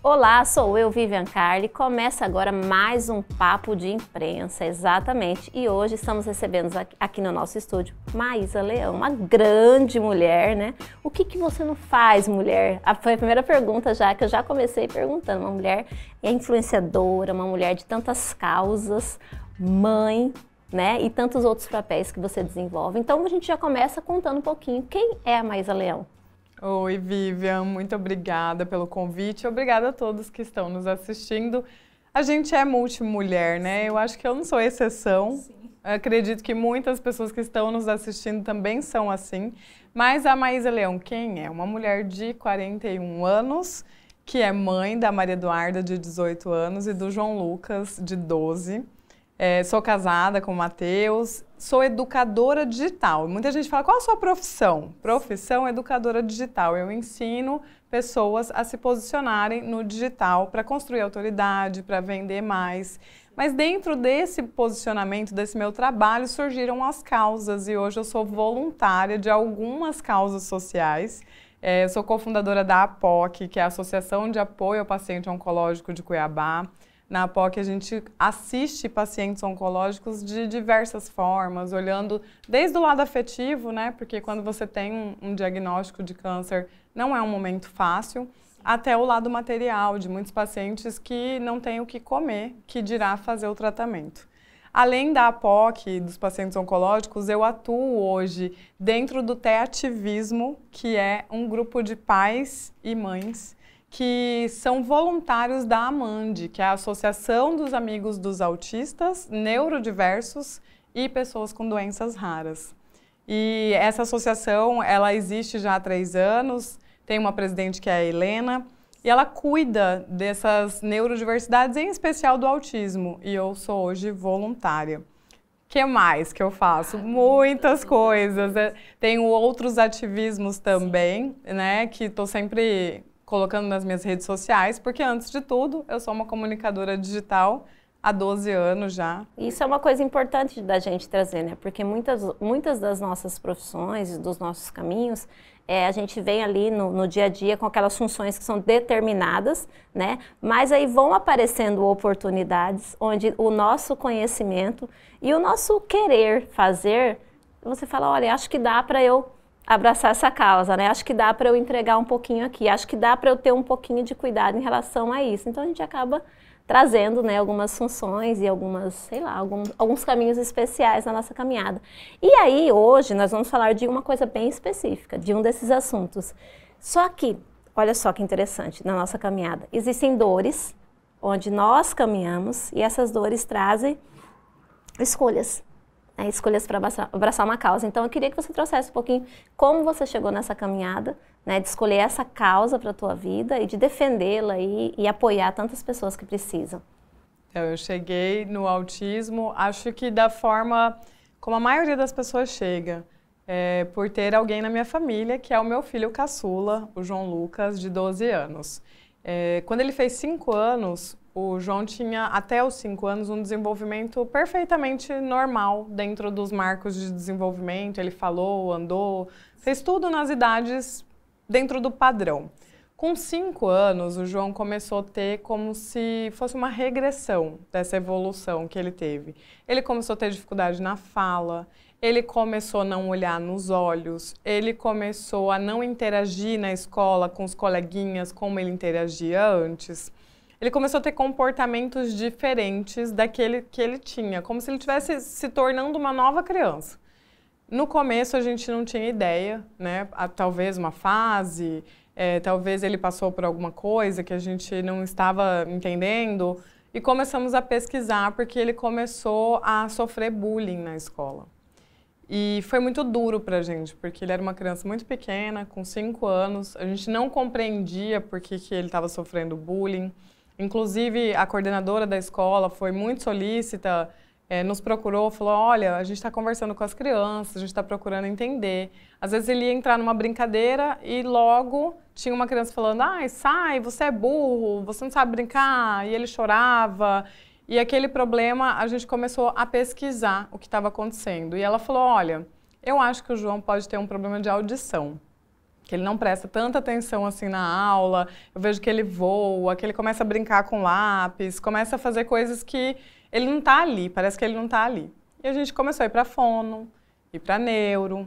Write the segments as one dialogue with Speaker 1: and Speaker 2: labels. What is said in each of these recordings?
Speaker 1: Olá, sou eu, Vivian Carli. Começa agora mais um Papo de Imprensa, exatamente. E hoje estamos recebendo aqui no nosso estúdio Maísa Leão, uma grande mulher, né? O que você não faz, mulher? Foi a primeira pergunta já, que eu já comecei perguntando. Uma mulher é influenciadora, uma mulher de tantas causas, mãe, né? E tantos outros papéis que você desenvolve. Então a gente já começa contando um pouquinho quem é a Maísa Leão.
Speaker 2: Oi, Vivian, muito obrigada pelo convite, obrigada a todos que estão nos assistindo. A gente é multimulher, né? Eu acho que eu não sou exceção. Sim. Acredito que muitas pessoas que estão nos assistindo também são assim. Mas a Maísa Leão, quem é? Uma mulher de 41 anos, que é mãe da Maria Eduarda, de 18 anos, e do João Lucas, de 12. Sou casada com o Matheus, sou educadora digital. Muita gente fala, qual a sua profissão? Profissão educadora digital. Eu ensino pessoas a se posicionarem no digital para construir autoridade, para vender mais. Mas dentro desse posicionamento, desse meu trabalho, surgiram as causas e hoje eu sou voluntária de algumas causas sociais. Eu sou cofundadora da APOC, que é a Associação de Apoio ao Paciente Oncológico de Cuiabá. Na APOC a gente assiste pacientes oncológicos de diversas formas, olhando desde o lado afetivo, né? Porque quando você tem um diagnóstico de câncer, não é um momento fácil, até o lado material, de muitos pacientes que não têm o que comer, que dirá fazer o tratamento. Além da APOC e dos pacientes oncológicos, eu atuo hoje dentro do Teativismo, que é um grupo de pais e mães que são voluntários da AMAND, que é a Associação dos Amigos dos Autistas, Neurodiversos e Pessoas com Doenças Raras. E essa associação, ela existe já há 3 anos, tem uma presidente que é a Helena, e ela cuida dessas neurodiversidades, em especial do autismo, e eu sou hoje voluntária. O que mais que eu faço? Muitas coisas. Tenho outros ativismos também, né, que estou sempre colocando nas minhas redes sociais, porque antes de tudo, eu sou uma comunicadora digital há 12 anos já.
Speaker 1: Isso é uma coisa importante da gente trazer, né? Porque muitas das nossas profissões, dos nossos caminhos, a gente vem ali no dia a dia com aquelas funções que são determinadas, né? Mas aí vão aparecendo oportunidades onde o nosso conhecimento e o nosso querer fazer, você fala, olha, acho que dá para eu abraçar essa causa, né? Acho que dá para eu entregar um pouquinho aqui, acho que dá para eu ter um pouquinho de cuidado em relação a isso. Então a gente acaba trazendo, né, algumas funções e algumas, sei lá, alguns caminhos especiais na nossa caminhada. E aí hoje nós vamos falar de uma coisa bem específica, de um desses assuntos. Só que, olha só que interessante, na nossa caminhada, existem dores onde nós caminhamos e essas dores trazem escolhas. Escolhas para abraçar uma causa. Então, eu queria que você trouxesse um pouquinho como você chegou nessa caminhada, né, de escolher essa causa para a tua vida e de defendê-la e apoiar tantas pessoas que precisam.
Speaker 2: Eu cheguei no autismo, acho que da forma como a maioria das pessoas chega, por ter alguém na minha família, que é o meu filho caçula, o João Lucas, de 12 anos. Quando ele fez 5 anos, o João tinha, até os 5 anos, um desenvolvimento perfeitamente normal dentro dos marcos de desenvolvimento. Ele falou, andou, fez tudo nas idades dentro do padrão. Com 5 anos, o João começou a ter como se fosse uma regressão dessa evolução que ele teve. Ele começou a ter dificuldade na fala, ele começou a não olhar nos olhos, ele começou a não interagir na escola com os coleguinhas como ele interagia antes. Ele começou a ter comportamentos diferentes daquele que ele tinha, como se ele estivesse se tornando uma nova criança. No começo a gente não tinha ideia, né? Talvez uma fase, talvez ele passou por alguma coisa que a gente não estava entendendo e começamos a pesquisar porque ele começou a sofrer bullying na escola. E foi muito duro pra gente, porque ele era uma criança muito pequena, com 5 anos, a gente não compreendia por que ele estava sofrendo bullying. Inclusive, a coordenadora da escola foi muito solícita, nos procurou, falou, olha, a gente está conversando com as crianças, a gente está procurando entender. Às vezes ele ia entrar numa brincadeira e logo tinha uma criança falando, ai, sai, você é burro, você não sabe brincar, e ele chorava. E aquele problema, a gente começou a pesquisar o que estava acontecendo. E ela falou, olha, eu acho que o João pode ter um problema de audição. que ele não presta tanta atenção assim na aula, eu vejo que ele voa, que ele começa a brincar com lápis, começa a fazer coisas que ele não tá ali, parece que ele não tá ali. E a gente começou a ir para fono, ir para neuro,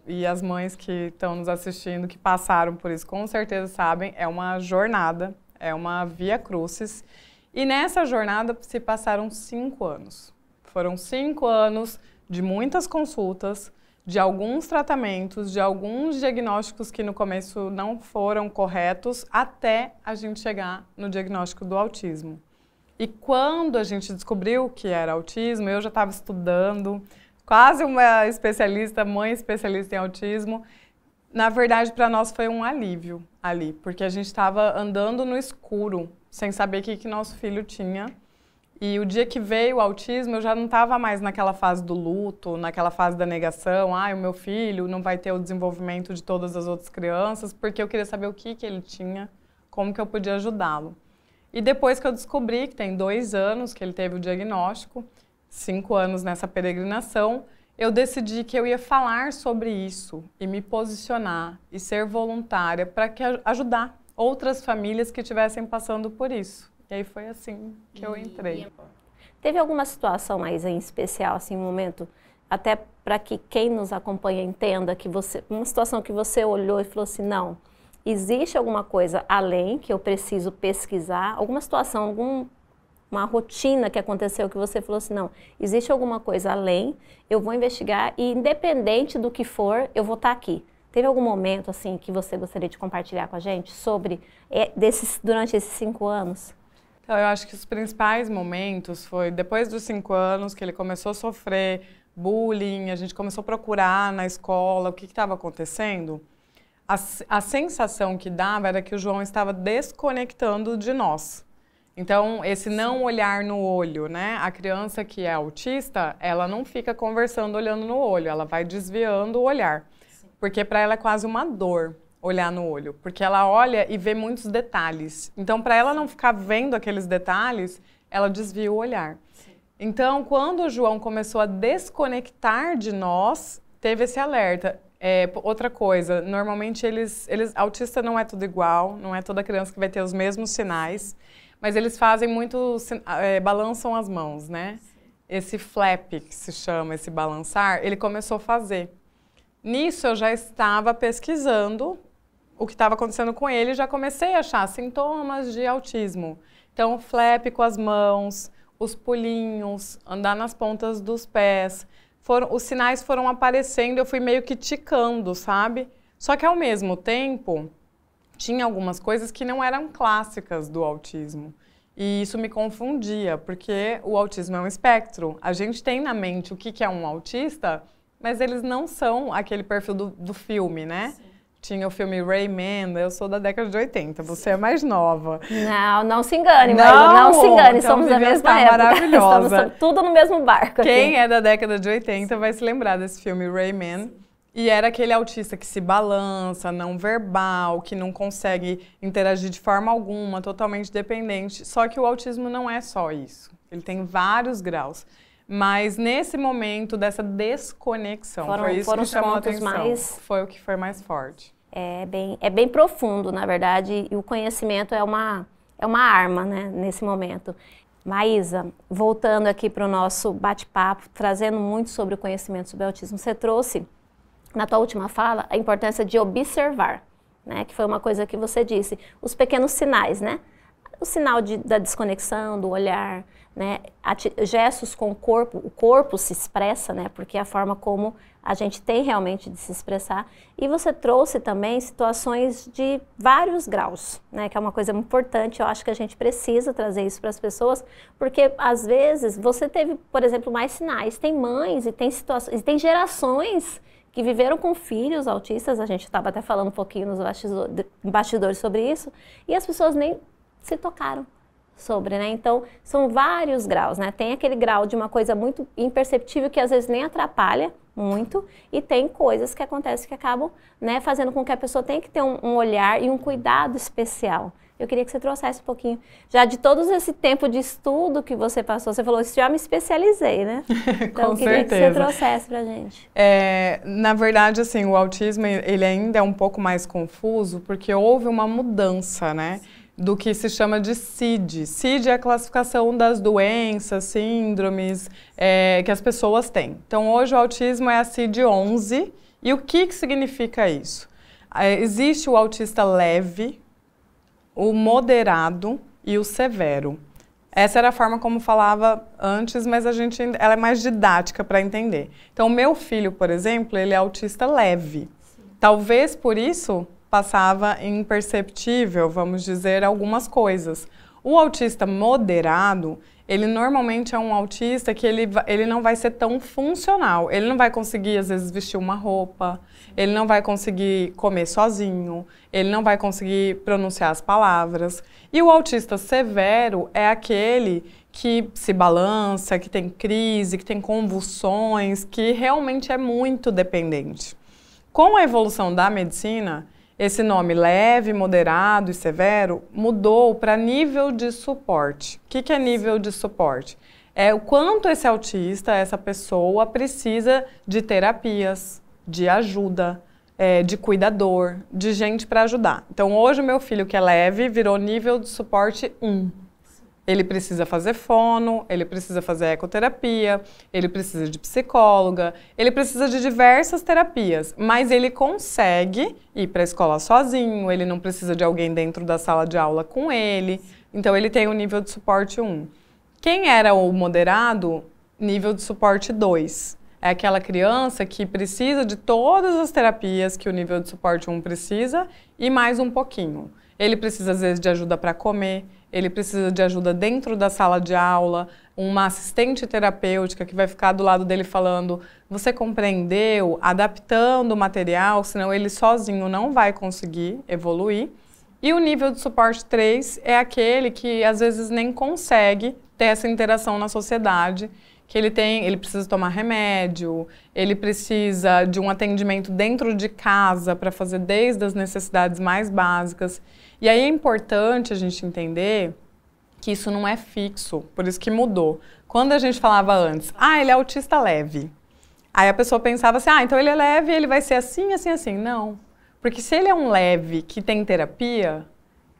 Speaker 2: e as mães que estão nos assistindo, que passaram por isso, com certeza sabem, é uma jornada, é uma via crucis. E nessa jornada se passaram 5 anos. Foram 5 anos de muitas consultas, de alguns tratamentos, de alguns diagnósticos que no começo não foram corretos, até a gente chegar no diagnóstico do autismo. E quando a gente descobriu que era autismo, eu já estava estudando, quase uma especialista, mãe especialista em autismo. Na verdade, para nós foi um alívio ali, porque a gente estava andando no escuro, sem saber o que nosso filho tinha. E o dia que veio o autismo, eu já não estava mais naquela fase do luto, naquela fase da negação. O meu filho não vai ter o desenvolvimento de todas as outras crianças, porque eu queria saber o que ele tinha, como que eu podia ajudá-lo. E depois que eu descobri que tem 2 anos que ele teve o diagnóstico, 5 anos nessa peregrinação, eu decidi que eu ia falar sobre isso e me posicionar e ser voluntária para ajudar outras famílias que estivessem passando por isso. E aí foi assim que eu entrei.
Speaker 1: Teve alguma situação mais em especial, assim, um momento, até para que quem nos acompanha entenda que uma situação que você olhou e falou assim, não, existe alguma coisa além que eu preciso pesquisar, alguma situação, uma rotina que aconteceu que você falou assim, não, existe alguma coisa além, eu vou investigar e independente do que for, eu vou estar aqui. Teve algum momento, assim, que você gostaria de compartilhar com a gente sobre durante esses 5 anos?
Speaker 2: Então, eu acho que os principais momentos foi depois dos 5 anos que ele começou a sofrer bullying, a gente começou a procurar na escola o que estava acontecendo. A sensação que dava era que o João estava desconectando de nós. Então, esse não olhar no olho, né? A criança que é autista, ela não fica conversando olhando no olho, ela vai desviando o olhar. Porque para ela é quase uma dor olhar no olho, porque ela olha e vê muitos detalhes. Então, para ela não ficar vendo aqueles detalhes, ela desvia o olhar. Então, quando o João começou a desconectar de nós, teve esse alerta. Outra coisa, normalmente autista não é tudo igual, não é toda criança que vai ter os mesmos sinais, mas eles fazem muito, balançam as mãos, né? Esse flap, que se chama, esse balançar, ele começou a fazer. Nisso eu já estava pesquisando o que estava acontecendo com ele e já comecei a achar sintomas de autismo. Então, flap com as mãos, os pulinhos, andar nas pontas dos pés. Os sinais foram aparecendo, eu fui meio que ticando, sabe? Só que ao mesmo tempo, tinha algumas coisas que não eram clássicas do autismo. E isso me confundia, porque o autismo é um espectro. A gente tem na mente o que é um autista, mas eles não são aquele perfil do filme, né? Sim. Tinha o filme Rayman, eu sou da década de 80, você é mais nova.
Speaker 1: Não se engane, Maísa, não se engane,
Speaker 2: então
Speaker 1: somos da mesma época.
Speaker 2: Maravilhosa.
Speaker 1: Estamos tudo no mesmo barco.
Speaker 2: Quem é da década de 80 vai se lembrar desse filme Rayman. Sim. E era aquele autista que se balança, não verbal, que não consegue interagir de forma alguma, totalmente dependente. Só que o autismo não é só isso, ele tem vários graus. Mas nesse momento dessa desconexão, foi isso que chamou a atenção. Foi o que foi mais forte.
Speaker 1: É bem profundo, na verdade, e o conhecimento é uma arma, né, nesse momento. Maísa, voltando aqui para o nosso bate-papo, trazendo muito sobre o conhecimento sobre o autismo, você trouxe, na tua última fala, a importância de observar, né, que foi uma coisa que você disse, os pequenos sinais, né? O sinal da desconexão, do olhar, né? Gestos com o corpo se expressa, né? Porque é a forma como a gente tem realmente de se expressar. E você trouxe também situações de vários graus, né? Que é uma coisa importante, eu acho que a gente precisa trazer isso para as pessoas, porque às vezes você teve, por exemplo, mais sinais. Tem mães e tem situações, e tem gerações que viveram com filhos autistas, a gente estava até falando um pouquinho nos bastidores sobre isso, e as pessoas nem se tocaram, sobre, né? Então, são vários graus, né? Tem aquele grau de uma coisa muito imperceptível que às vezes nem atrapalha muito, e tem coisas que acontecem que acabam, né, fazendo com que a pessoa tenha que ter um olhar e um cuidado especial. Eu queria que você trouxesse um pouquinho, já de todo esse tempo de estudo que você passou, você falou, isso já me especializei, né? Então,
Speaker 2: Com
Speaker 1: eu queria
Speaker 2: certeza.
Speaker 1: que você trouxesse pra gente.
Speaker 2: Na verdade, assim, o autismo, ele ainda é um pouco mais confuso, porque houve uma mudança, né? Do que se chama de CID. CID é a classificação das doenças, síndromes que as pessoas têm. Então, hoje o autismo é a CID-11. E o que significa isso? Existe o autista leve, o moderado e o severo. Essa era a forma como falava antes, mas ela é mais didática para entender. Então, o meu filho, por exemplo, ele é autista leve. Talvez por isso passava imperceptível, vamos dizer, algumas coisas. O autista moderado, ele normalmente é um autista que ele não vai ser tão funcional. Ele não vai conseguir, às vezes, vestir uma roupa, ele não vai conseguir comer sozinho, ele não vai conseguir pronunciar as palavras. E o autista severo é aquele que se balança, que tem crise, que tem convulsões, que realmente é muito dependente. Com a evolução da medicina, esse nome leve, moderado e severo mudou para nível de suporte. O que é nível de suporte? É o quanto esse autista, essa pessoa, precisa de terapias, de ajuda, de cuidador, de gente para ajudar. Então, hoje o meu filho, que é leve, virou nível de suporte 1. Ele precisa fazer fono, ele precisa fazer ecoterapia, ele precisa de psicóloga, ele precisa de diversas terapias, mas ele consegue ir para a escola sozinho, ele não precisa de alguém dentro da sala de aula com ele, então ele tem o nível de suporte 1. Quem era o moderado? Nível de suporte 2. É aquela criança que precisa de todas as terapias que o nível de suporte 1 precisa e mais um pouquinho. Ele precisa, às vezes, de ajuda para comer, ele precisa de ajuda dentro da sala de aula, uma assistente terapêutica que vai ficar do lado dele falando, você compreendeu, adaptando o material, senão ele sozinho não vai conseguir evoluir. E o nível de suporte 3 é aquele que, às vezes, nem consegue ter essa interação na sociedade, que ele precisa tomar remédio, ele precisa de um atendimento dentro de casa para fazer desde as necessidades mais básicas. E aí é importante a gente entender que isso não é fixo, por isso que mudou. Quando a gente falava antes, ele é autista leve, aí a pessoa pensava assim, então ele é leve, ele vai ser assim, assim, assim. Não, porque se ele é um leve que tem terapia,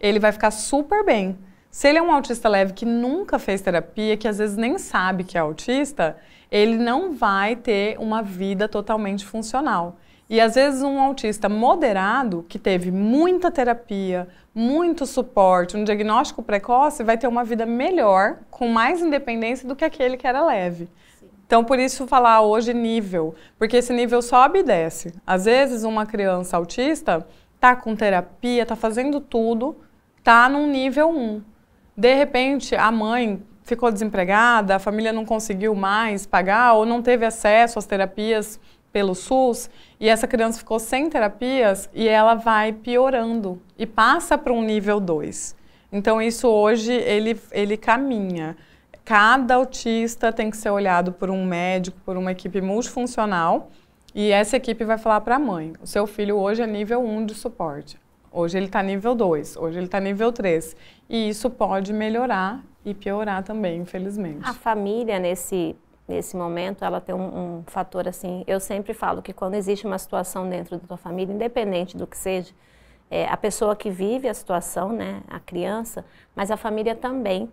Speaker 2: ele vai ficar super bem. Se ele é um autista leve que nunca fez terapia, que às vezes nem sabe que é autista, ele não vai ter uma vida totalmente funcional. E às vezes um autista moderado, que teve muita terapia, muito suporte, um diagnóstico precoce, vai ter uma vida melhor, com mais independência do que aquele que era leve. Sim. Então, por isso falar hoje nível, porque esse nível sobe e desce. Às vezes uma criança autista está com terapia, está fazendo tudo, está num nível 1. De repente, a mãe ficou desempregada, a família não conseguiu mais pagar ou não teve acesso às terapias pelo SUS e essa criança ficou sem terapias e ela vai piorando e passa para um nível 2. Então, isso hoje, ele caminha. Cada autista tem que ser olhado por um médico, por uma equipe multifuncional e essa equipe vai falar para a mãe, o seu filho hoje é nível 1 de suporte. Hoje ele está nível 2, hoje ele está nível 3. E isso pode melhorar e piorar também, infelizmente.
Speaker 1: A família, nesse momento, ela tem um fator assim... Eu sempre falo que quando existe uma situação dentro da tua família, independente do que seja, a pessoa que vive a situação, né, a criança, mas a família também,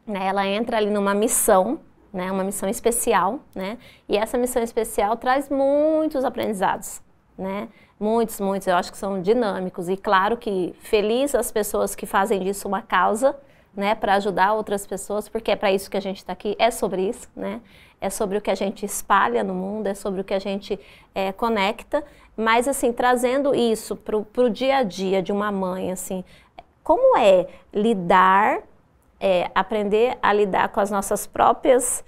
Speaker 1: né, ela entra ali numa missão, né, uma missão especial, né, e essa missão especial traz muitos aprendizados, né? Muitos, eu acho que são dinâmicos e claro que feliz as pessoas que fazem disso uma causa, né, para ajudar outras pessoas, porque é para isso que a gente está aqui, é sobre isso, né, é sobre o que a gente espalha no mundo, é sobre o que a gente conecta, mas assim, trazendo isso para o dia a dia de uma mãe, assim, como é lidar, aprender a lidar com as nossas próprias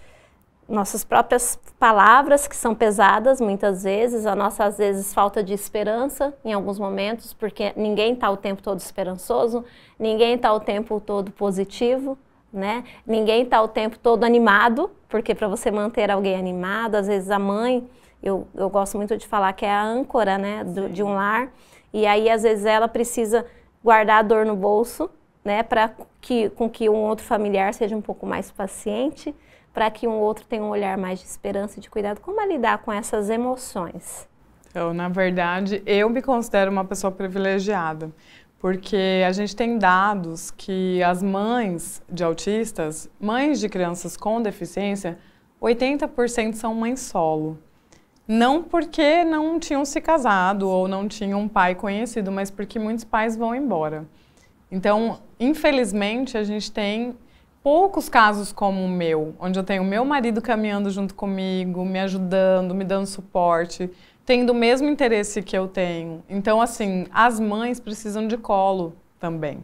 Speaker 1: nossas próprias palavras, que são pesadas muitas vezes, a nossa, às vezes, falta de esperança em alguns momentos, porque ninguém está o tempo todo esperançoso, ninguém está o tempo todo positivo, né? Ninguém está o tempo todo animado, porque para você manter alguém animado, às vezes a mãe, eu gosto muito de falar que é a âncora, né, de um lar, e aí às vezes ela precisa guardar a dor no bolso, né, com que um outro familiar seja um pouco mais paciente, para que um outro tenha um olhar mais de esperança e de cuidado. Como é lidar com essas emoções?
Speaker 2: Então, na verdade, eu me considero uma pessoa privilegiada, porque a gente tem dados que as mães de autistas, mães de crianças com deficiência, 80% são mães solo. Não porque não tinham se casado ou não tinham um pai conhecido, mas porque muitos pais vão embora. Então, infelizmente, a gente tem poucos casos como o meu, onde eu tenho meu marido caminhando junto comigo, me ajudando, me dando suporte, tendo o mesmo interesse que eu tenho. Então, assim, as mães precisam de colo também.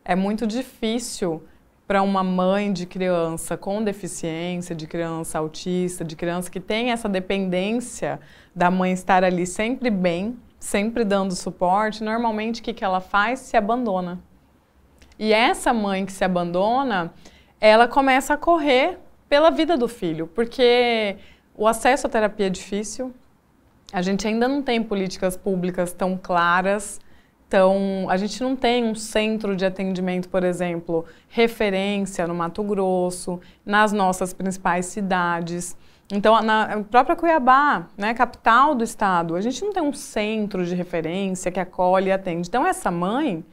Speaker 2: É muito difícil para uma mãe de criança com deficiência, de criança autista, de criança que tem essa dependência da mãe estar ali sempre bem, sempre dando suporte. Normalmente, o que ela faz? Se abandona. E essa mãe que se abandona, ela começa a correr pela vida do filho, porque o acesso à terapia é difícil, a gente ainda não tem políticas públicas tão claras, a gente não tem um centro de atendimento, por exemplo, referência no Mato Grosso, nas nossas principais cidades. Então, na própria Cuiabá, né, capital do estado, a gente não tem um centro de referência que acolhe e atende. Então, essa mãe,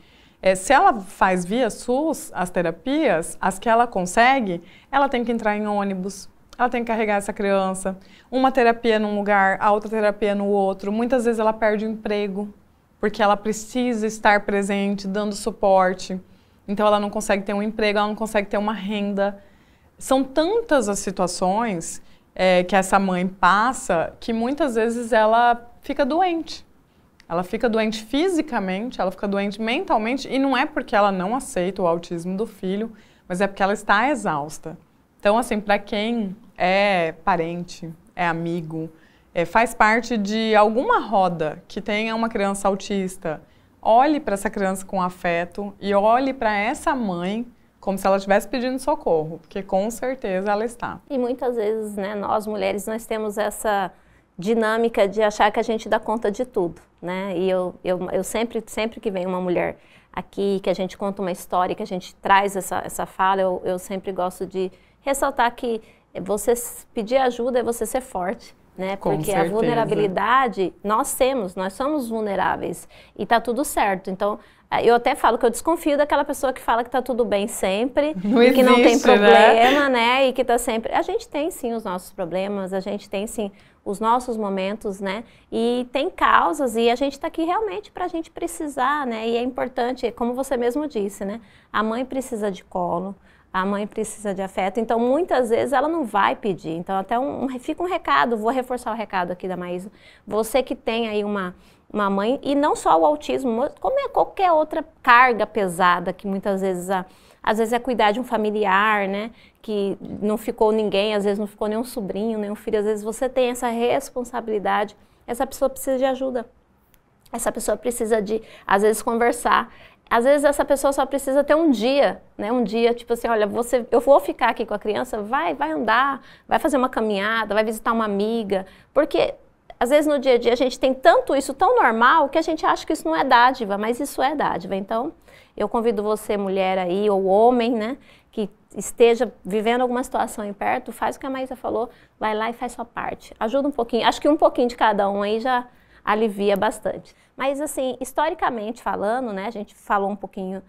Speaker 2: se ela faz via SUS as terapias, as que ela consegue, ela tem que entrar em ônibus, ela tem que carregar essa criança, uma terapia num lugar, a outra terapia no outro. Muitas vezes ela perde o emprego, porque ela precisa estar presente, dando suporte. Então ela não consegue ter um emprego, ela não consegue ter uma renda. São tantas as situações que essa mãe passa que muitas vezes ela fica doente. Ela fica doente fisicamente, ela fica doente mentalmente, e não é porque ela não aceita o autismo do filho, mas é porque ela está exausta. Então, assim, para quem é parente, é amigo, faz parte de alguma roda que tenha uma criança autista, olhe para essa criança com afeto e olhe para essa mãe como se ela estivesse pedindo socorro, porque com certeza ela está.
Speaker 1: E muitas vezes, né, nós mulheres, nós temos essa dinâmica de achar que a gente dá conta de tudo, né? E eu sempre que vem uma mulher aqui, que a gente conta uma história, que a gente traz essa fala, eu sempre gosto de ressaltar que você pedir ajuda é você ser forte, né? Porque a vulnerabilidade, nós somos vulneráveis e tá tudo certo. Então, eu até falo que eu desconfio daquela pessoa que fala que tá tudo bem sempre, e que não tem problema, né? E que tá sempre... A gente tem sim os nossos problemas, a gente tem sim os nossos momentos, né? E tem causas, e a gente tá aqui realmente pra gente precisar, né? E é importante, como você mesmo disse, né? A mãe precisa de colo, a mãe precisa de afeto, então muitas vezes ela não vai pedir. Então até fica um recado, vou reforçar o recado aqui da Maísa. Você que tem aí uma mãe, e não só o autismo, como é qualquer outra carga pesada que muitas vezes, às vezes é cuidar de um familiar, né, que não ficou ninguém, às vezes não ficou nenhum sobrinho, nenhum filho, às vezes você tem essa responsabilidade, essa pessoa precisa de ajuda, essa pessoa precisa de, às vezes, conversar. Às vezes essa pessoa só precisa ter um dia, né? Um dia, tipo assim, olha, eu vou ficar aqui com a criança, vai andar, vai fazer uma caminhada, vai visitar uma amiga, porque às vezes no dia a dia a gente tem tanto isso tão normal que a gente acha que isso não é dádiva, mas isso é dádiva. Então, eu convido você, mulher aí, ou homem, né, que esteja vivendo alguma situação aí perto, faz o que a Maísa falou, vai lá e faz sua parte. Ajuda um pouquinho, acho que um pouquinho de cada um aí já alivia bastante. Mas assim, historicamente falando, né, a gente falou um pouquinho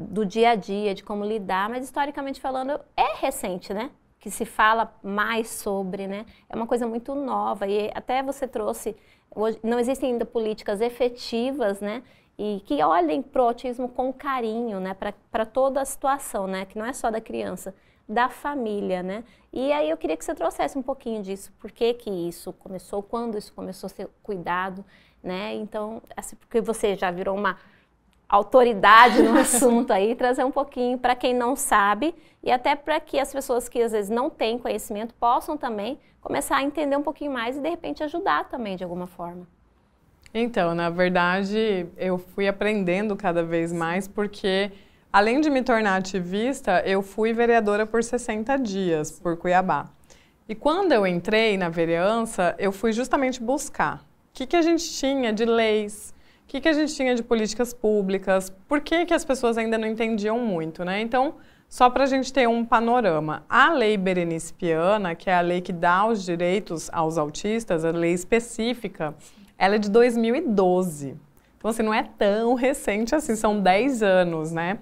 Speaker 1: do dia a dia, de como lidar, mas historicamente falando, é recente, né, que se fala mais sobre, né, é uma coisa muito nova, e até você trouxe, hoje, não existem ainda políticas efetivas, né, e que olhem para o autismo com carinho, né, para toda a situação, né, que não é só da criança, da família, né? E aí eu queria que você trouxesse um pouquinho disso, por que que isso começou, quando isso começou a ser cuidado, né? Então, assim, porque você já virou uma autoridade no assunto aí, trazer um pouquinho para quem não sabe e até para que as pessoas que às vezes não têm conhecimento possam também começar a entender um pouquinho mais e de repente ajudar também de alguma forma.
Speaker 2: Então, na verdade, eu fui aprendendo cada vez mais porque, além de me tornar ativista, eu fui vereadora por 60 dias, por Cuiabá. E quando eu entrei na vereança, eu fui justamente buscar o que a gente tinha de leis, o que a gente tinha de políticas públicas, por que as pessoas ainda não entendiam muito, né? Então, só para a gente ter um panorama, a Lei Berenice Piana, que é a lei que dá os direitos aos autistas, a lei específica, ela é de 2012. Então, assim, não é tão recente assim, são 10 anos, né?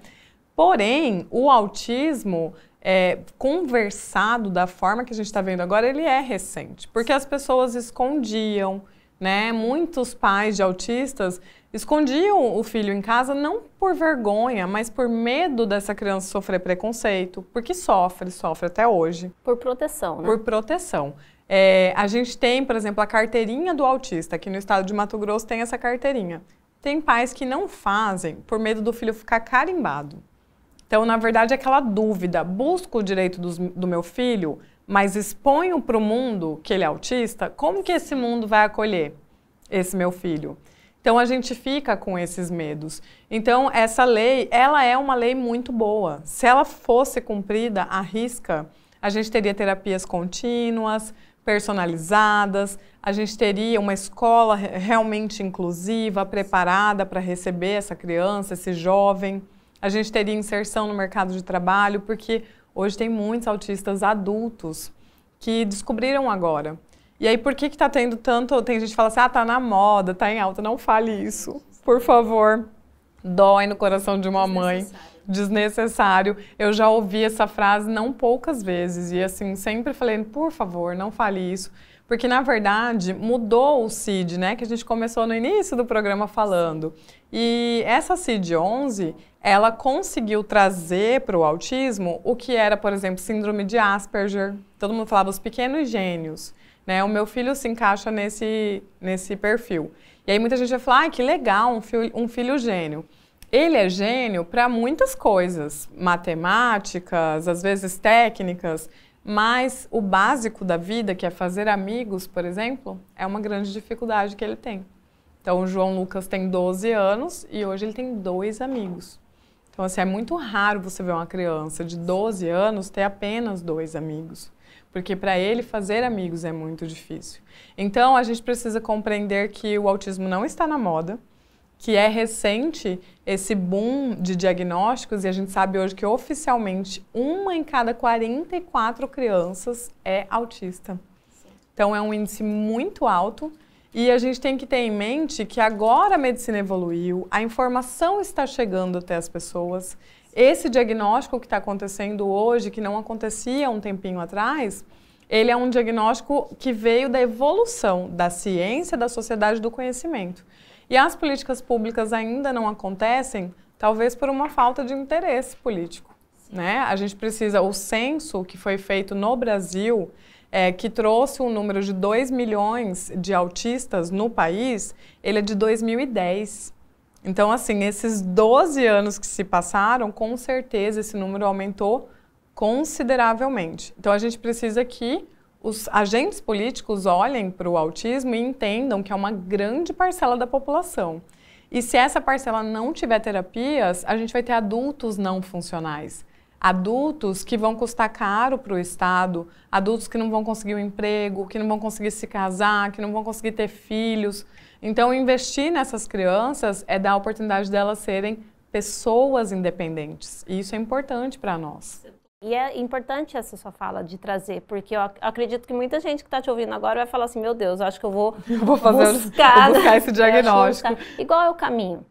Speaker 2: Porém, o autismo, conversado da forma que a gente está vendo agora, ele é recente. Porque as pessoas escondiam, né? Muitos pais de autistas escondiam o filho em casa não por vergonha, mas por medo dessa criança sofrer preconceito, porque sofre até hoje.
Speaker 1: Por proteção, né?
Speaker 2: Por proteção. A gente tem, por exemplo, a carteirinha do autista. Aqui no estado de Mato Grosso tem essa carteirinha. Tem pais que não fazem por medo do filho ficar carimbado. Então, na verdade, é aquela dúvida, busco o direito do meu filho, mas exponho para o mundo que ele é autista, como que esse mundo vai acolher esse meu filho? Então, a gente fica com esses medos. Então, essa lei, ela é uma lei muito boa. Se ela fosse cumprida à risca, a gente teria terapias contínuas, personalizadas, a gente teria uma escola realmente inclusiva, preparada para receber essa criança, esse jovem. A gente teria inserção no mercado de trabalho, porque hoje tem muitos autistas adultos que descobriram agora. E aí, por que está tendo tanto... Tem gente que fala assim, tá na moda, tá em alta. Não fale isso, por favor. Dói no coração de uma mãe. Desnecessário. Eu já ouvi essa frase não poucas vezes. E assim, sempre falei, por favor, não fale isso. Porque, na verdade, mudou o CID, né? Que a gente começou no início do programa falando. E essa CID-11, ela conseguiu trazer para o autismo o que era, por exemplo, síndrome de Asperger. Todo mundo falava os pequenos gênios. Né? O meu filho se encaixa nesse perfil. E aí muita gente vai falar, que legal, um filho gênio. Ele é gênio para muitas coisas, matemáticas, às vezes técnicas, mas o básico da vida, que é fazer amigos, por exemplo, é uma grande dificuldade que ele tem. Então, o João Lucas tem 12 anos e hoje ele tem 2 amigos. Então, assim, é muito raro você ver uma criança de 12 anos ter apenas 2 amigos. Porque para ele fazer amigos é muito difícil. Então, a gente precisa compreender que o autismo não está na moda, que é recente esse boom de diagnósticos, e a gente sabe hoje que oficialmente 1 em cada 44 crianças é autista. Então, é um índice muito alto. E a gente tem que ter em mente que agora a medicina evoluiu, a informação está chegando até as pessoas. Esse diagnóstico que está acontecendo hoje, que não acontecia um tempinho atrás, ele é um diagnóstico que veio da evolução da ciência, da sociedade, do conhecimento. E as políticas públicas ainda não acontecem, talvez por uma falta de interesse político. Né? A gente precisa, o censo que foi feito no Brasil, que trouxe um número de 2 milhões de autistas no país, ele é de 2010. Então, assim, esses 12 anos que se passaram, com certeza esse número aumentou consideravelmente. Então, a gente precisa que os agentes políticos olhem para o autismo e entendam que é uma grande parcela da população. E se essa parcela não tiver terapias, a gente vai ter adultos não funcionais. Adultos que vão custar caro para o Estado, adultos que não vão conseguir um emprego, que não vão conseguir se casar, que não vão conseguir ter filhos. Então, investir nessas crianças é dar a oportunidade delas serem pessoas independentes. E isso é importante para nós.
Speaker 1: E é importante essa sua fala de trazer, porque eu acredito que muita gente que está te ouvindo agora vai falar assim, meu Deus, acho que eu vou buscar
Speaker 2: esse diagnóstico.
Speaker 1: Igual é o caminho?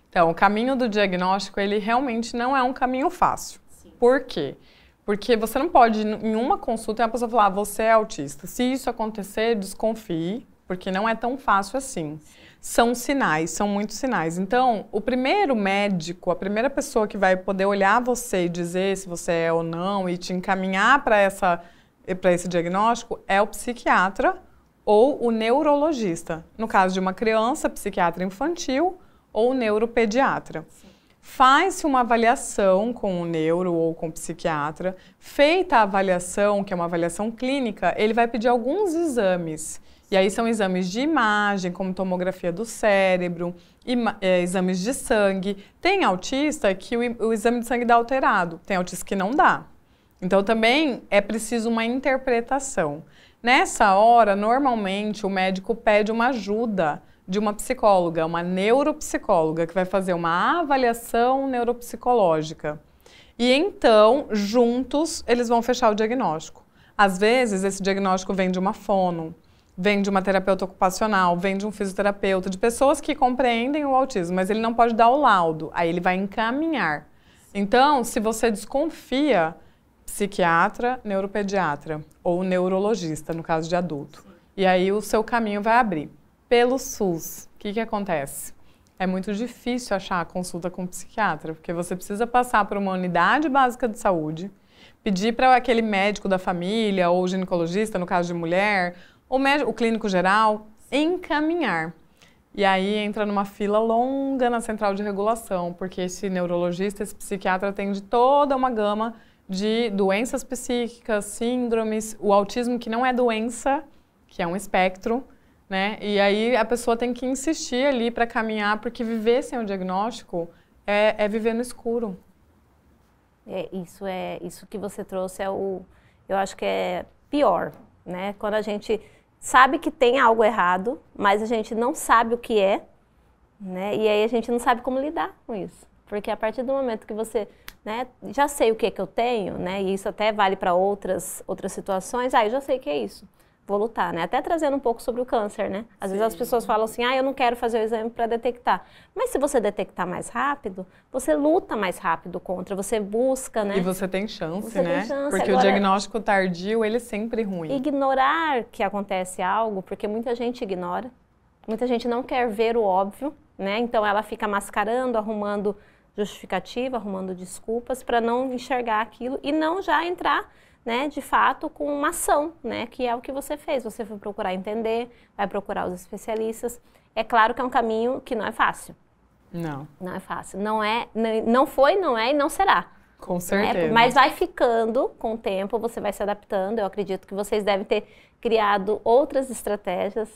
Speaker 2: Então, o caminho do diagnóstico, ele realmente não é um caminho fácil. Por quê? Porque você não pode, em uma consulta, a pessoa falar, você é autista. Se isso acontecer, desconfie, porque não é tão fácil assim. São sinais, são muitos sinais. Então, o primeiro médico, a primeira pessoa que vai poder olhar você e dizer se você é ou não e te encaminhar para esse diagnóstico é o psiquiatra ou o neurologista. No caso de uma criança, psiquiatra infantil, ou neuropediatra. Faz-se uma avaliação com o neuro ou com o psiquiatra. Feita a avaliação, que é uma avaliação clínica, ele vai pedir alguns exames. E aí são exames de imagem, como tomografia do cérebro, exames de sangue. Tem autista que o exame de sangue dá alterado, tem autista que não dá. Então também é preciso uma interpretação. Nessa hora, normalmente, o médico pede uma ajuda de uma psicóloga, uma neuropsicóloga, que vai fazer uma avaliação neuropsicológica. E então, juntos, eles vão fechar o diagnóstico. Às vezes, esse diagnóstico vem de uma fono, vem de uma terapeuta ocupacional, vem de um fisioterapeuta, de pessoas que compreendem o autismo, mas ele não pode dar o laudo, aí ele vai encaminhar. Então, se você desconfia, psiquiatra, neuropediatra ou neurologista, no caso de adulto. E aí o seu caminho vai abrir. Pelo SUS, o que acontece? É muito difícil achar a consulta com o psiquiatra, porque você precisa passar por uma unidade básica de saúde, pedir para aquele médico da família ou ginecologista, no caso de mulher, ou o clínico geral, encaminhar. E aí entra numa fila longa na central de regulação, porque esse neurologista, esse psiquiatra atende toda uma gama de doenças psíquicas, síndromes, o autismo que não é doença, que é um espectro, né? E aí a pessoa tem que insistir ali para caminhar, porque viver sem o diagnóstico é viver no escuro.
Speaker 1: Isso que você trouxe eu acho que é pior, né? Quando a gente sabe que tem algo errado, mas a gente não sabe o que é, né? E aí a gente não sabe como lidar com isso. Porque a partir do momento que você, né, já sei o que é que eu tenho, né? E isso até vale para outras situações, eu já sei o que é isso. Vou lutar, né? Até trazendo um pouco sobre o câncer, né? Às vezes as pessoas falam assim, eu não quero fazer o exame para detectar. Mas se você detectar mais rápido, você luta mais rápido contra, você busca, né?
Speaker 2: E você tem chance,
Speaker 1: você
Speaker 2: né?
Speaker 1: Tem chance.
Speaker 2: Porque agora, o diagnóstico tardio, ele é sempre ruim.
Speaker 1: Ignorar que acontece algo, porque muita gente ignora, muita gente não quer ver o óbvio, né? Então ela fica mascarando, arrumando justificativa, arrumando desculpas para não enxergar aquilo e não já entrar, né, de fato, com uma ação, né, que é o que você fez. Você foi procurar entender, vai procurar os especialistas. É claro que é um caminho que não é fácil.
Speaker 2: Não.
Speaker 1: Não é fácil. Não foi, não é e não será.
Speaker 2: Com certeza.
Speaker 1: Né? Mas vai ficando com o tempo, você vai se adaptando. Eu acredito que vocês devem ter criado outras estratégias,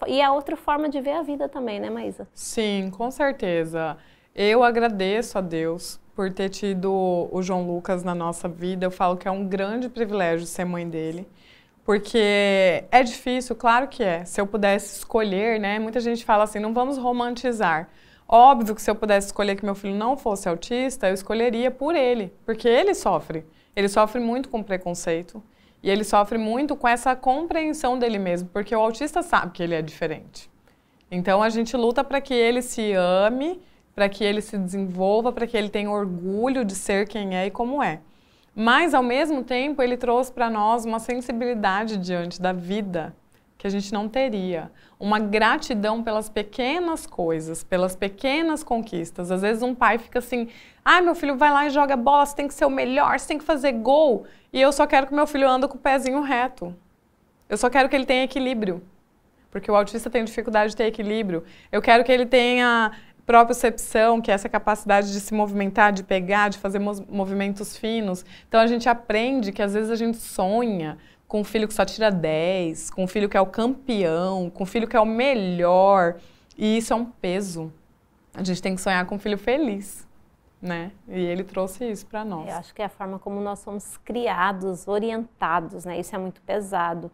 Speaker 1: e a outra forma de ver a vida também, né, Maísa?
Speaker 2: Sim, com certeza. Eu agradeço a Deus por ter tido o João Lucas na nossa vida. Eu falo que é um grande privilégio ser mãe dele, porque é difícil, claro que é. Se eu pudesse escolher, né? Muita gente fala assim, não vamos romantizar. Óbvio que se eu pudesse escolher que meu filho não fosse autista, eu escolheria por ele, porque ele sofre. Ele sofre muito com preconceito e ele sofre muito com essa compreensão dele mesmo, porque o autista sabe que ele é diferente. Então a gente luta para que ele se ame, para que ele se desenvolva, para que ele tenha orgulho de ser quem é e como é. Mas, ao mesmo tempo, ele trouxe para nós uma sensibilidade diante da vida que a gente não teria. Uma gratidão pelas pequenas coisas, pelas pequenas conquistas. Às vezes um pai fica assim, meu filho vai lá e joga bola, você tem que ser o melhor, você tem que fazer gol. E eu só quero que meu filho ande com o pezinho reto. Eu só quero que ele tenha equilíbrio. Porque o autista tem dificuldade de ter equilíbrio. Eu quero que ele tenha propriocepção, que é essa capacidade de se movimentar, de pegar, de fazer movimentos finos. Então a gente aprende que às vezes a gente sonha com um filho que só tira 10, com um filho que é o campeão, com um filho que é o melhor. E isso é um peso. A gente tem que sonhar com um filho feliz, né? E ele trouxe isso para nós.
Speaker 1: Eu acho que é a forma como nós somos criados, orientados, né? Isso é muito pesado.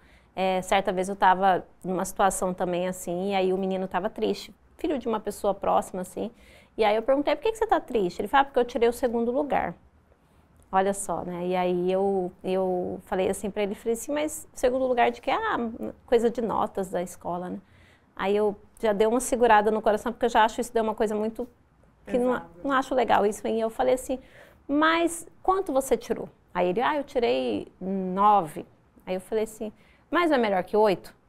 Speaker 1: Certa vez eu estava numa situação também assim, e aí o menino estava triste. Filho de uma pessoa próxima, assim. E aí eu perguntei, por que você tá triste? Ele falou, porque eu tirei o 2º lugar. Olha só, né? E aí eu falei assim pra ele, falei assim, mas 2º lugar de quê? Coisa de notas da escola, né? Aí eu já dei uma segurada no coração, porque eu já acho isso uma coisa muito... que não acho legal isso. E eu falei assim, mas quanto você tirou? Aí ele, eu tirei 9. Aí eu falei assim, mas não é melhor que 8?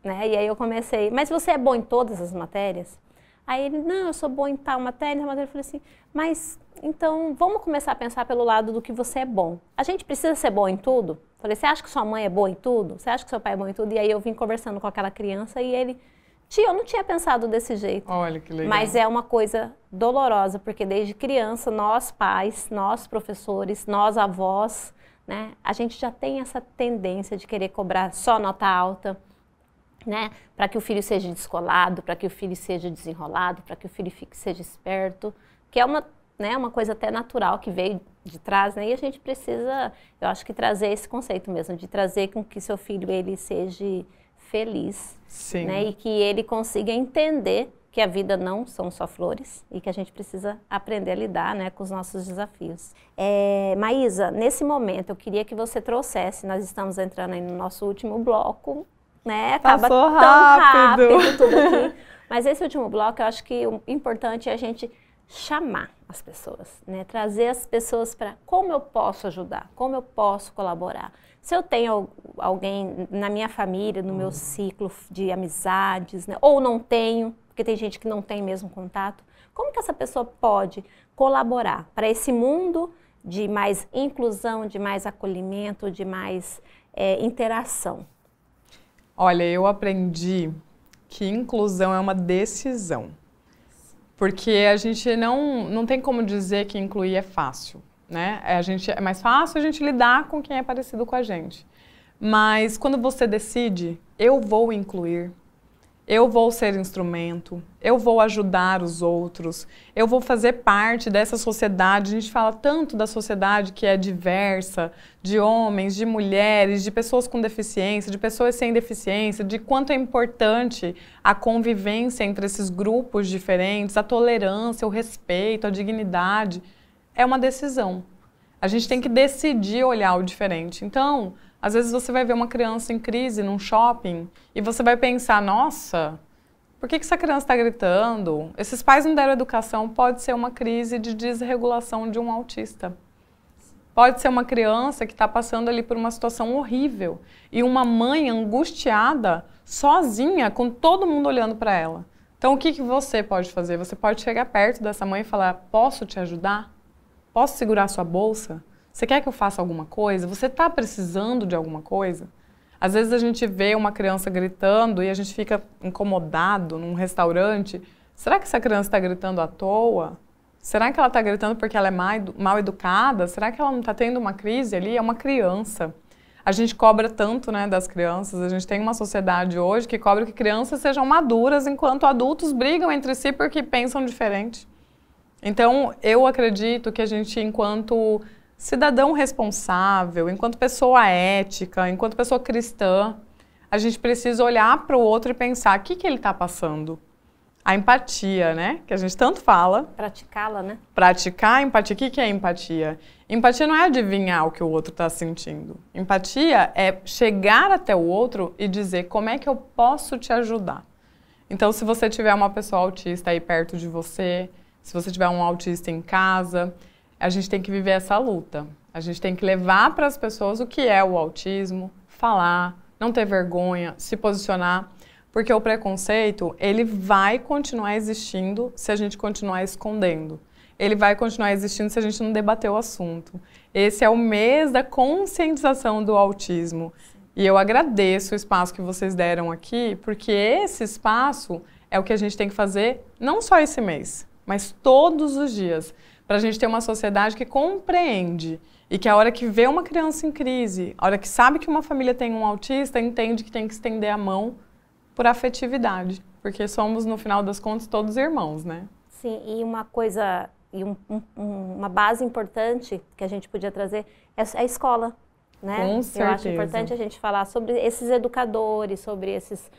Speaker 1: Né? E aí eu comecei, mas você é bom em todas as matérias? Aí ele, não, eu sou bom em tal matéria, eu falei assim, mas então vamos começar a pensar pelo lado do que você é bom. A gente precisa ser bom em tudo? Falei, você acha que sua mãe é boa em tudo? Você acha que seu pai é bom em tudo? E aí eu vim conversando com aquela criança e ele tia, eu não tinha pensado desse jeito.
Speaker 2: Olha que legal.
Speaker 1: Mas é uma coisa dolorosa, porque desde criança, nós pais, nós professores, nós avós, né, a gente já tem essa tendência de querer cobrar só nota alta, né, para que o filho seja descolado, para que o filho seja desenrolado, para que o filho seja esperto, que é uma, né, uma coisa até natural que veio de trás, né, e a gente precisa, eu acho que trazer esse conceito mesmo, de trazer com que seu filho ele seja feliz,
Speaker 2: Sim.
Speaker 1: né, e que ele consiga entender que a vida não são só flores e que a gente precisa aprender a lidar, né, com os nossos desafios. Maísa, nesse momento eu queria que você trouxesse, nós estamos entrando aí no nosso último bloco, né, acaba
Speaker 2: Passou
Speaker 1: tão
Speaker 2: rápido
Speaker 1: tudo aqui, mas esse último bloco eu acho que o importante é a gente chamar as pessoas, né, trazer as pessoas para como eu posso ajudar, como eu posso colaborar. Se eu tenho alguém na minha família, no meu ciclo de amizades, né, ou não tenho, porque tem gente que não tem mesmo contato, como que essa pessoa pode colaborar para esse mundo de mais inclusão, de mais acolhimento, de mais interação?
Speaker 2: Olha, eu aprendi que inclusão é uma decisão, porque a gente não tem como dizer que incluir é fácil. Né? É mais fácil a gente lidar com quem é parecido com a gente. Mas quando você decide, eu vou incluir, eu vou ser instrumento, eu vou ajudar os outros, eu vou fazer parte dessa sociedade. A gente fala tanto da sociedade que é diversa, de homens, de mulheres, de pessoas com deficiência, de pessoas sem deficiência, de quanto é importante a convivência entre esses grupos diferentes, a tolerância, o respeito, a dignidade. É uma decisão. A gente tem que decidir olhar o diferente. Então, às vezes você vai ver uma criança em crise num shopping e você vai pensar, nossa, por que essa criança está gritando? Esses pais não deram educação. Pode ser uma crise de desregulação de um autista. Pode ser uma criança que está passando ali por uma situação horrível e uma mãe angustiada, sozinha, com todo mundo olhando para ela. Então, o que você pode fazer? Você pode chegar perto dessa mãe e falar, posso te ajudar? Posso segurar sua bolsa? Você quer que eu faça alguma coisa? Você está precisando de alguma coisa? Às vezes a gente vê uma criança gritando e a gente fica incomodado num restaurante. Será que essa criança está gritando à toa? Será que ela está gritando porque ela é mal educada? Será que ela não está tendo uma crise ali? É uma criança. A gente cobra tanto, né, das crianças. A gente tem uma sociedade hoje que cobra que crianças sejam maduras enquanto adultos brigam entre si porque pensam diferente. Então, eu acredito que a gente, enquanto cidadão responsável, enquanto pessoa ética, enquanto pessoa cristã, a gente precisa olhar para o outro e pensar o que ele está passando. A empatia, né? Que a gente tanto fala.
Speaker 1: Praticá-la, né?
Speaker 2: Praticar a empatia. O que é empatia? Empatia não é adivinhar o que o outro está sentindo. Empatia é chegar até o outro e dizer como é que eu posso te ajudar. Então, se você tiver uma pessoa autista aí perto de você, se você tiver um autista em casa, a gente tem que viver essa luta. A gente tem que levar para as pessoas o que é o autismo, falar, não ter vergonha, se posicionar, porque o preconceito, ele vai continuar existindo se a gente continuar escondendo. Ele vai continuar existindo se a gente não debater o assunto. Esse é o mês da conscientização do autismo. E eu agradeço o espaço que vocês deram aqui, porque esse espaço é o que a gente tem que fazer não só esse mês, mas todos os dias, para a gente ter uma sociedade que compreende e que a hora que vê uma criança em crise, a hora que sabe que uma família tem um autista, entende que tem que estender a mão por afetividade, porque somos, no final das contas, todos irmãos, né?
Speaker 1: Sim, e uma coisa, uma base importante que a gente podia trazer é a escola, né?
Speaker 2: Com certeza.
Speaker 1: Eu acho importante a gente falar sobre esses educadores, sobre esses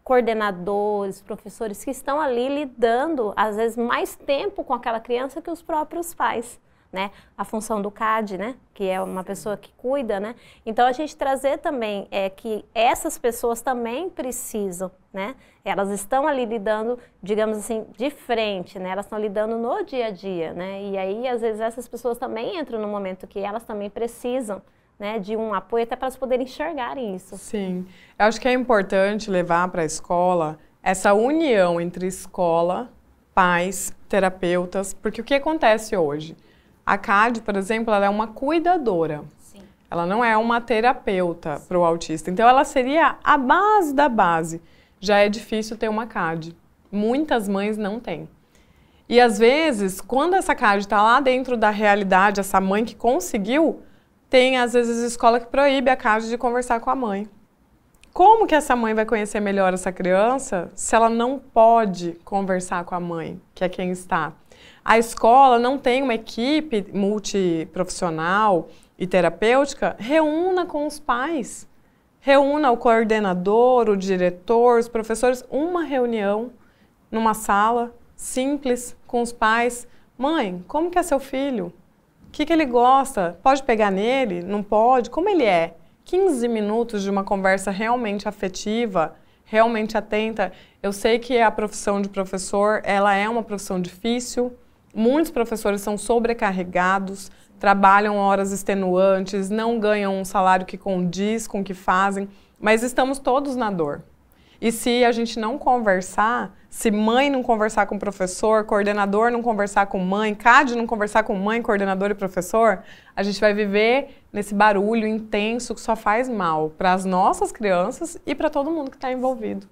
Speaker 1: coordenadores, professores que estão ali lidando, às vezes, mais tempo com aquela criança que os próprios pais, né? A função do CAD, né? Que é uma pessoa que cuida, né? Então, a gente trazer também que essas pessoas também precisam, né? Elas estão ali lidando, digamos assim, de frente, né? Elas estão lidando no dia a dia, né? E aí, às vezes, essas pessoas também entram no momento que elas também precisam, né, de um apoio até para elas poderem enxergarem isso.
Speaker 2: Sim, eu acho que é importante levar para a escola essa união entre escola, pais, terapeutas, porque o que acontece hoje? A CAD, por exemplo, ela é uma cuidadora. Sim. Ela não é uma terapeuta para o autista. Então, ela seria a base da base. já é difícil ter uma CAD. Muitas mães não têm. E às vezes, quando essa CAD está lá dentro da realidade, essa mãe que conseguiu, tem às vezes escola que proíbe a CAD de conversar com a mãe. Como que essa mãe vai conhecer melhor essa criança se ela não pode conversar com a mãe, que é quem está? A escola não tem uma equipe multiprofissional e terapêutica, reúna com os pais. Reúna o coordenador, o diretor, os professores, uma reunião numa sala simples com os pais. Mãe, como que é seu filho? O que ele gosta? Pode pegar nele? Não pode? Como ele é? 15 minutos de uma conversa realmente afetiva, realmente atenta. Eu sei que a profissão de professor, ela é uma profissão difícil. Muitos professores são sobrecarregados, trabalham horas extenuantes, não ganham um salário que condiz com o que fazem, mas estamos todos na dor. E se a gente não conversar, se mãe não conversar com professor, coordenador não conversar com mãe, CAD não conversar com mãe, coordenador e professor, a gente vai viver nesse barulho intenso que só faz mal para as nossas crianças e para todo mundo que está envolvido.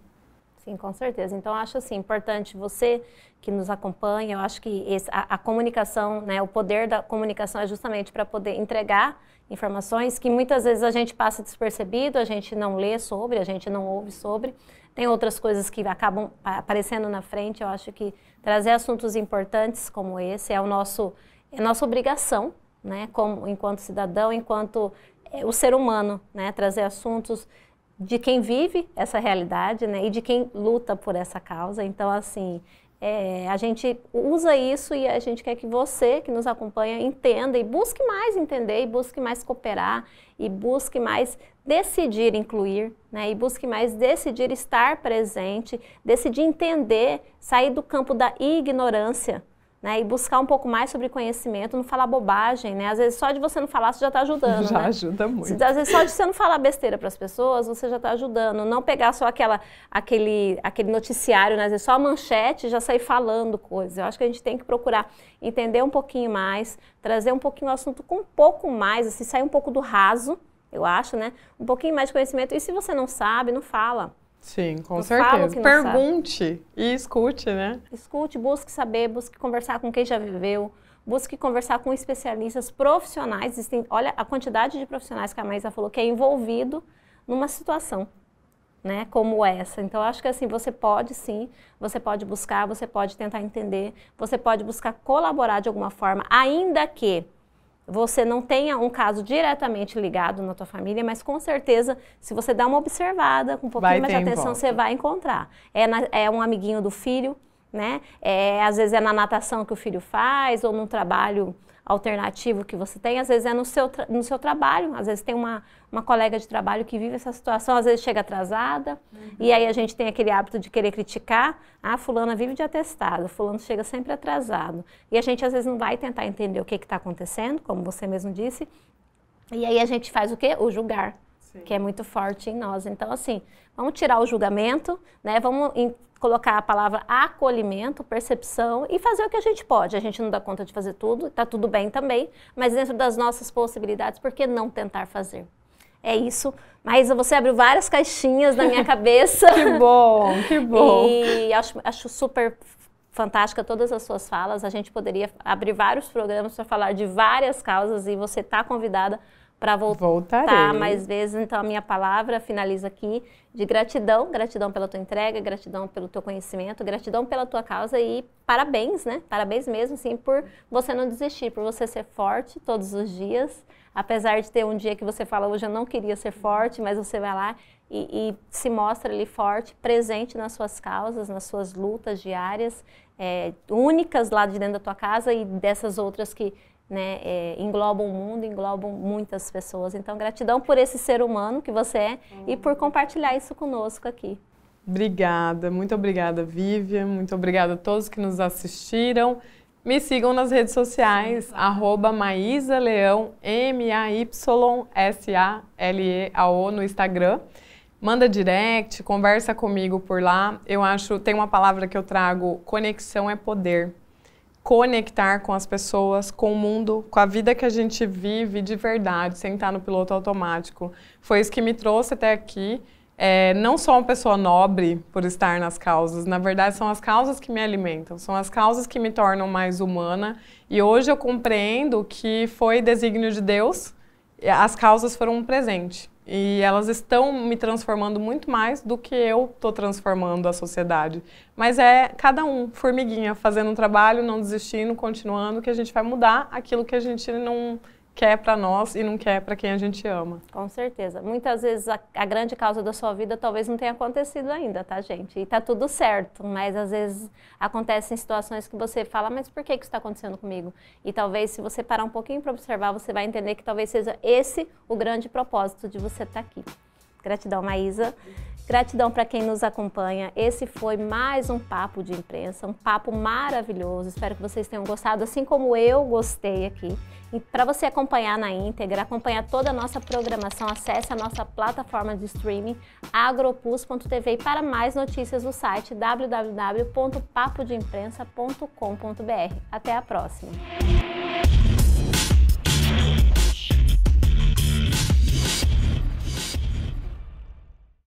Speaker 1: Sim, com certeza. Então, eu acho assim, importante você que nos acompanha, eu acho que a comunicação, né, o poder da comunicação é justamente para poder entregar informações que muitas vezes a gente passa despercebido, a gente não lê sobre, a gente não ouve sobre. Tem outras coisas que acabam aparecendo na frente. Eu acho que trazer assuntos importantes como esse é nossa obrigação, né, enquanto cidadão, enquanto o ser humano, né, trazer assuntos de quem vive essa realidade, né, e de quem luta por essa causa. Então, assim, a gente usa isso e a gente quer que você, que nos acompanha, entenda e busque mais entender, e busque mais cooperar, e busque mais decidir incluir, né, e busque mais decidir estar presente, decidir entender, sair do campo da ignorância, né, e buscar um pouco mais sobre conhecimento, não falar bobagem, né? Às vezes só de você não falar você já está ajudando,
Speaker 2: já
Speaker 1: né?
Speaker 2: ajuda muito.
Speaker 1: Às vezes só de você não falar besteira para as pessoas, você já está ajudando. Não pegar só aquele noticiário, né? Às vezes só a manchete e já sair falando coisas. Eu acho que a gente tem que procurar entender um pouquinho mais, trazer um pouquinho o assunto com um pouco mais, assim, sair um pouco do raso, eu acho, né? Um pouquinho mais de conhecimento. E se você não sabe, não fala.
Speaker 2: Sim, com
Speaker 1: não
Speaker 2: certeza. Pergunte e escute, né?
Speaker 1: Escute, busque saber, busque conversar com quem já viveu, busque conversar com especialistas profissionais. Existem, olha a quantidade de profissionais que a Maísa falou que é envolvido numa situação, né, como essa. Então, eu acho que assim, você pode sim, você pode buscar, você pode tentar entender, você pode buscar colaborar de alguma forma, ainda que você não tenha um caso diretamente ligado na tua família, mas com certeza, se você dá uma observada, com um pouquinho mais de atenção, você vai encontrar. É um amiguinho do filho, né? Às vezes é na natação que o filho faz, ou num trabalho alternativo que você tem, às vezes é no seu trabalho, às vezes tem uma colega de trabalho que vive essa situação, às vezes chega atrasada, e aí a gente tem aquele hábito de querer criticar, fulana vive de atestado, fulano chega sempre atrasado, e a gente às vezes não vai tentar entender o que está acontecendo, como você mesmo disse, e aí a gente faz o quê? O julgar, sim, que é muito forte em nós. Então assim, vamos tirar o julgamento, né? Vamos colocar a palavra acolhimento, percepção e fazer o que a gente pode. A gente não dá conta de fazer tudo, está tudo bem também, mas dentro das nossas possibilidades, por que não tentar fazer? É isso. Maísa, você abriu várias caixinhas na minha cabeça.
Speaker 2: Que bom, que bom.
Speaker 1: E acho super fantástica todas as suas falas. A gente poderia abrir vários programas para falar de várias causas e você está convidada para voltar mais vezes. Então, a minha palavra finaliza aqui de gratidão, gratidão pela tua entrega, gratidão pelo teu conhecimento, gratidão pela tua causa e parabéns, né? Parabéns mesmo, sim, por você não desistir, por você ser forte todos os dias. Apesar de ter um dia que você fala, hoje eu não queria ser forte, mas você vai lá e se mostra ali forte, presente nas suas causas, nas suas lutas diárias, únicas lá de dentro da tua casa e dessas outras que, né, englobam o mundo, englobam muitas pessoas. Então, gratidão por esse ser humano que você é e por compartilhar isso conosco aqui.
Speaker 2: Obrigada, muito obrigada, Vivian, muito obrigada a todos que nos assistiram. Me sigam nas redes sociais, @MaísaLeão, MAYSALEAO no Instagram. Manda direct, conversa comigo por lá. Eu acho, tem uma palavra que eu trago, conexão é poder. Conectar com as pessoas, com o mundo, com a vida que a gente vive de verdade, sem estar no piloto automático. Foi isso que me trouxe até aqui. não sou uma pessoa nobre por estar nas causas, na verdade são as causas que me alimentam, são as causas que me tornam mais humana, e hoje eu compreendo que foi desígnio de Deus, as causas foram um presente, e elas estão me transformando muito mais do que eu estou transformando a sociedade. Mas é cada um, formiguinha, fazendo um trabalho, não desistindo, continuando, que a gente vai mudar aquilo que a gente não quer para nós e não quer para quem a gente ama.
Speaker 1: Com certeza. Muitas vezes a grande causa da sua vida talvez não tenha acontecido ainda, tá, gente? E tá tudo certo, mas às vezes acontecem situações que você fala, mas por que isso está acontecendo comigo? E talvez se você parar um pouquinho para observar, você vai entender que talvez seja esse o grande propósito de você estar aqui. Gratidão, Maísa. Gratidão para quem nos acompanha. Esse foi mais um Papo de Imprensa, um papo maravilhoso. Espero que vocês tenham gostado, assim como eu gostei aqui. E para você acompanhar na íntegra, acompanhar toda a nossa programação, acesse a nossa plataforma de streaming agropus.tv e para mais notícias o site www.papodeimprensa.com.br. Até a próxima!